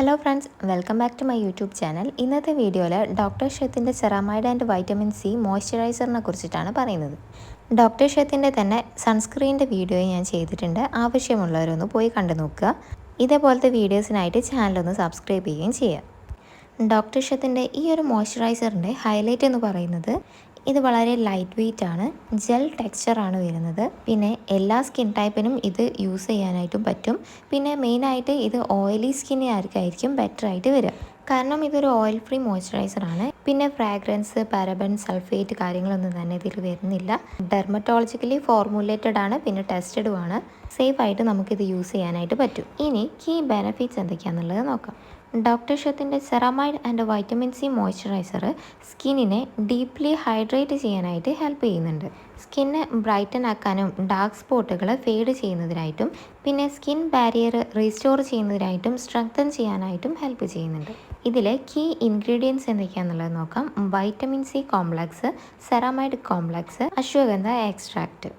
Hello friends, welcome back to my YouTube channel. ഇന്നത്തെ വീഡിയോയിൽ doctor ഷെത്തിൻ്റെ സെറാമൈഡ് ആൻഡ് വൈറ്റമിൻ സി മോയ്സ്ചറൈസറിനെ കുറിച്ചിട്ടാണ് പറയുന്നത്. ഡോക്ടർ ഷെത്തിൻ്റെ തന്നെ സൺസ്ക്രീനിൻ്റെ വീഡിയോ ഞാൻ ചെയ്തിട്ടുണ്ട്. ആവശ്യമുള്ളവരൊന്ന് പോയി കണ്ടു നോക്കുക. ഇതേപോലത്തെ വീഡിയോസിനായിട്ട് ചാനലൊന്ന് സബ്സ്ക്രൈബ് ചെയ്യുകയും ചെയ്യുക. ഡോക്ടർ ഷെത്തിൻ്റെ ഈ ഒരു മോയ്സ്ചറൈസറിൻ്റെ ഹൈലൈറ്റ് എന്ന് പറയുന്നത് ഇത് വളരെ ലൈറ്റ് വെയ്റ്റ് ആണ്, ജെൽ ടെക്സ്ചറാണ് വരുന്നത്. പിന്നെ എല്ലാ സ്കിൻ ടൈപ്പിനും ഇത് യൂസ് ചെയ്യാനായിട്ടും പറ്റും. പിന്നെ മെയിനായിട്ട് ഇത് ഓയിലി സ്കിന്നുകാർക്കായിരിക്കും ബെറ്റർ ആയിട്ട് വരിക, കാരണം ഇതൊരു ഓയിൽ ഫ്രീ മോയ്സ്ചറൈസറാണ്. പിന്നെ ഫ്രാഗ്രൻസ്, പാരബൻ, സൾഫേറ്റ് കാര്യങ്ങളൊന്നും തന്നെ ഇതിൽ വരുന്നില്ല. ഡെർമറ്റോളജിക്കലി ഫോർമുലേറ്റഡ് ആണ്, പിന്നെ ടെസ്റ്റഡും ആണ്. സേഫായിട്ട് നമുക്കിത് യൂസ് ചെയ്യാനായിട്ട് പറ്റും. ഇനി കീ ബെനിഫിറ്റ്സ് എന്തൊക്കെയാണെന്നുള്ളത് നോക്കാം. ഡോക്ടർ ഷെത്തിൻ്റെ ceramide and vitamin C moisturiser സ്കിന്നിനെ ഡീപ്ലി ഹൈഡ്രേറ്റ് ചെയ്യാനായിട്ട് ഹെൽപ്പ് ചെയ്യുന്നുണ്ട്. സ്കിന്ന് ബ്രൈറ്റൻ ആക്കാനും ഡാർക്ക് സ്പോട്ടുകൾ ഫെയ്ഡ് ചെയ്യുന്നതിനായിട്ടും പിന്നെ സ്കിൻ ബാരിയർ റീസ്റ്റോർ ചെയ്യുന്നതിനായിട്ടും സ്ട്രെങ്തൻ ചെയ്യാനായിട്ടും ഹെൽപ്പ് ചെയ്യുന്നുണ്ട്. ഇതിലെ കീ ഇൻഗ്രീഡിയൻസ് എന്തൊക്കെയാണെന്നുള്ളത് നോക്കാം. Vitamin C complex, ceramide complex, ashwagandha extract.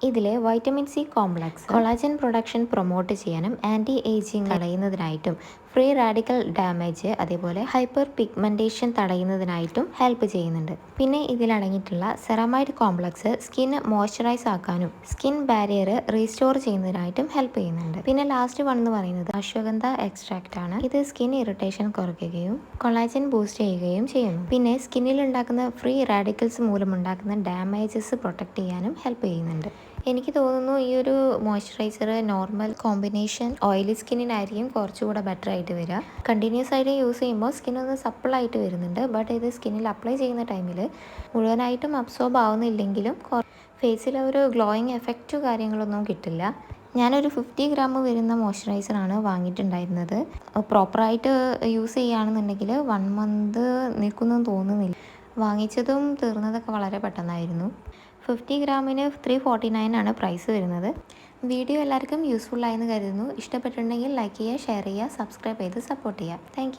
ഇതിലെ vitamin C complex collagen production promote ചെയ്യാനും ആൻറ്റി ഏജിങ് തടയുന്നതിനായിട്ടും ഫ്രീ റാഡിക്കൽ ഡാമേജ് അതേപോലെ ഹൈപ്പർ പിഗ്മെൻറ്റേഷൻ തടയുന്നതിനായിട്ടും ഹെൽപ്പ് ചെയ്യുന്നുണ്ട്. പിന്നെ ഇതിലടങ്ങിയിട്ടുള്ള സെറാമൈഡ് കോംപ്ലക്സ് സ്കിൻ മോയ്സ്ചറൈസ് ആക്കാനും സ്കിൻ ബാരിയർ റീസ്റ്റോർ ചെയ്യുന്നതിനായിട്ടും ഹെൽപ്പ് ചെയ്യുന്നുണ്ട്. പിന്നെ ലാസ്റ്റ് വൺ എന്ന് പറയുന്നത് അശ്വഗന്ധ എക്സ്ട്രാക്റ്റ് ആണ്. ഇത് സ്കിൻ ഇറിറ്റേഷൻ കുറയ്ക്കുകയും കൊളാജൻ ബൂസ്റ്റ് ചെയ്യുകയും ചെയ്യുന്നു. പിന്നെ സ്കിന്നിൽ ഉണ്ടാക്കുന്ന ഫ്രീ റാഡിക്കൽസ് മൂലമുണ്ടാക്കുന്ന ഡാമേജസ് പ്രൊട്ടക്ട് ചെയ്യാനും ഹെൽപ്പ് ചെയ്യുന്നുണ്ട്. എനിക്ക് തോന്നുന്നു ഈ ഒരു മോയ്സ്ചറൈസർ നോർമൽ കോമ്പിനേഷൻ ഓയിലി സ്കിന്നിനായിരിക്കും കുറച്ചുകൂടെ ബെറ്റർ ആയിട്ട് വരിക. കണ്ടിന്യൂസ് ആയിട്ട് യൂസ് ചെയ്യുമ്പോൾ സ്കിന്നൊന്ന് സപ്പിളായിട്ട് വരുന്നുണ്ട്. ബട്ട് ഇത് സ്കിന്നിൽ അപ്ലൈ ചെയ്യുന്ന ടൈമിൽ മുഴുവനായിട്ടും അബ്സോർബ് ആവുന്നില്ലെങ്കിലും ഫേസിൽ ഒരു ഗ്ലോയിങ് എഫക്റ്റ് കാര്യങ്ങളൊന്നും കിട്ടില്ല. ഞാനൊരു 50 ഗ്രാം വരുന്ന മോയ്സ്ചറൈസറാണ് വാങ്ങിയിട്ടുണ്ടായിരുന്നത്. പ്രോപ്പറായിട്ട് യൂസ് ചെയ്യുകയാണെന്നുണ്ടെങ്കിൽ 1 മന്ത് നിൽക്കുമെന്ന് തോന്നുന്നില്ല. വാങ്ങിച്ചതും തീർന്നതൊക്കെ വളരെ പെട്ടെന്നായിരുന്നു. 50 ഗ്രാമിന് 349 ആണ് പ്രൈസ് വരുന്നത്. വീഡിയോ എല്ലാവർക്കും യൂസ്ഫുൾ ആയെന്ന് കരുതുന്നു. ഇഷ്ടപ്പെട്ടിട്ടുണ്ടെങ്കിൽ ലൈക്ക് ചെയ്യുക, ഷെയർ ചെയ്യുക, സബ്സ്ക്രൈബ് ചെയ്ത് സപ്പോർട്ട് ചെയ്യുക. താങ്ക്